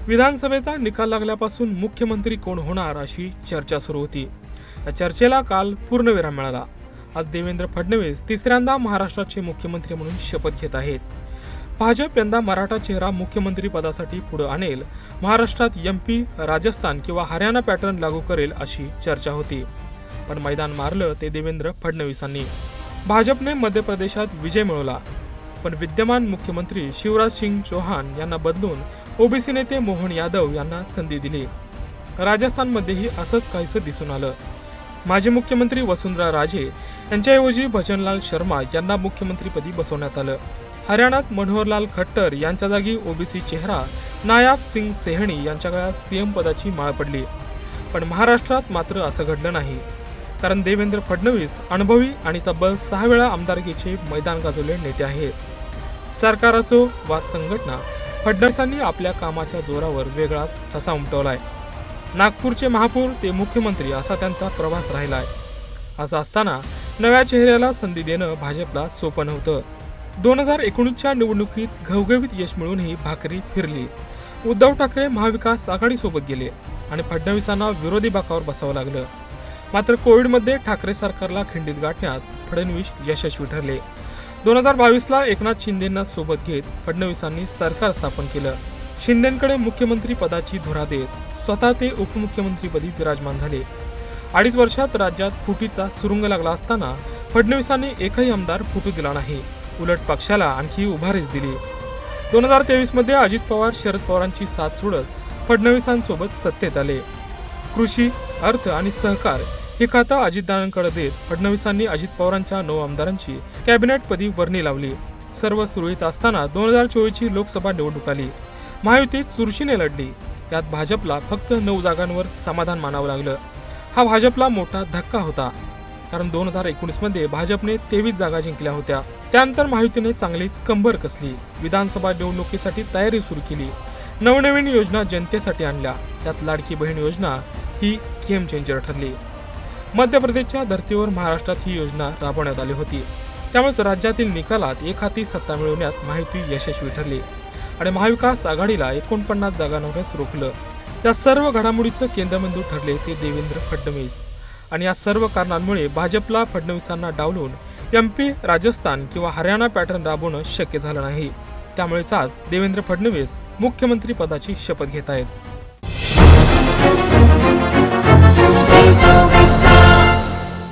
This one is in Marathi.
विधानसभेचा निकाल लागल्यापासून मुख्यमंत्री कोण होणार अशी चर्चा सुरू होती। या चर्चेला काल पूर्णविराम मिळाला। आज देवेंद्र फडणवीस तिसऱ्यांदा महाराष्ट्राचे मुख्यमंत्री म्हणून शपथ घेत आहेत। भाजप यंदा मराठा चेहरा मुख्यमंत्री पदासाठी पुढे आणेल, महाराष्ट्रात एमपी, राजस्थान किंवा हरियाणा पॅटर्न लागू करेल अशी चर्चा होती। पण मैदान मारलं ते देवेंद्र फडणवीसांनी। भाजपने मध्य प्रदेशात विजय मिळवला, पण विद्यमान मुख्यमंत्री शिवराज सिंग चौहान यांना बदलून ओबीसी नेते मोहन यादव यांना संधी दिली। राजस्थानमध्येही असंच काहीसं दिसून आलं। माजी मुख्यमंत्री वसुंधरा राजे यांच्याऐवजी भजनलाल शर्मा यांना मुख्यमंत्रीपदी बसवण्यात आलं। हरियाणात मनोहरलाल खट्टर यांच्या जागी ओबीसी चेहरा नायाब सिंग सेहणी यांच्या गळ्यात सीएम पदाची माळ पडली। पण महाराष्ट्रात मात्र असं घडलं नाही, कारण देवेंद्र फडणवीस अनुभवी आणि तब्बल 6 वेळा आमदारकीचे मैदान गाजवले नेते आहेत। सरकार असो वा संघटना, फडणवीसांनी आपल्या कामाच्या जोरावर वेगळाच ठसा उमटवलाय। नागपूरचे महापौर ते मुख्यमंत्री असा त्यांचा प्रवास राहिलाय। असं असताना नव्या चेहऱ्याला संधी देणं भाजपला सोपं नव्हतं। 2019च्या निवडणुकीत घवघवीत यश मिळूनही भाकरी फिरली। उद्धव ठाकरे महाविकास आघाडीसोबत गेले आणि फडणवीसांना विरोधी बाकावर बसावं लागलं। मात्र कोविडमध्ये ठाकरे सरकारला खिंडीत गाठण्यात फडणवीस यशस्वी ठरले। 2022ला एकनाथ शिंदेंना सोबत घेत फडणवीसांनी सरकार स्थापन केलं। शिंदेंकडे मुख्यमंत्री पदाची धुरा देत स्वतः ते उपमुख्यमंत्रीपदी विराजमान झाले। 2.5 वर्षात राज्यात फुटीचा सुरुंग लागला असताना फडणवीसांनी एकही आमदार फुटू दिला नाही, उलट पक्षाला आणखी उभारीच दिली। 2023 अजित पवार शरद पवारांची साथ सोडत फडणवीसांसोबत सत्तेत आले। कृषी, अर्थ आणि सहकार हे खातं अजितदादांकडे देत फडणवीसांनी अजित पवारांच्या 9 आमदारांची कॅबिनेटपदी वर्णी लावली। सर्व सुरळीत असताना 2024ची लोकसभा निवडणूक आली। महायुती चुरशीने लढली। यात भाजपला फक्त 9 जागांवर समाधान मानावं लागलं। हा भाजपला मोठा धक्का होता, कारण 2019 भाजपने 23 जागा जिंकल्या होत्या। त्यानंतर महायुतीने चांगलीच कंबर कसली, विधानसभा निवडणुकीसाठी तयारी सुरू केली, नवनवीन योजना जनतेसाठी आणल्या। त्यात लाडकी बहीण योजना ही गेम चेंजर ठरली। मध्य प्रदेशच्या धर्तीवर महाराष्ट्रात ही योजना राबवण्यात आली होती। त्यामुळे राज्यातील निकालात एकहाती सत्ता मिळवण्यात महायुती यशस्वी ठरली आणि महाविकास आघाडीला 49 जागांवरच रोखलं। या सर्व घडामोडीचं केंद्रबिंदू ठरले ते देवेंद्र फडणवीस आणि या सर्व कारणांमुळे भाजपला फडणवीसांना डावलून एमपी, राजस्थान किंवा हरियाणा पॅटर्न राबवणं शक्य झालं नाही। त्यामुळेच आज देवेंद्र फडणवीस मुख्यमंत्री पदाची शपथ घेत आहेत।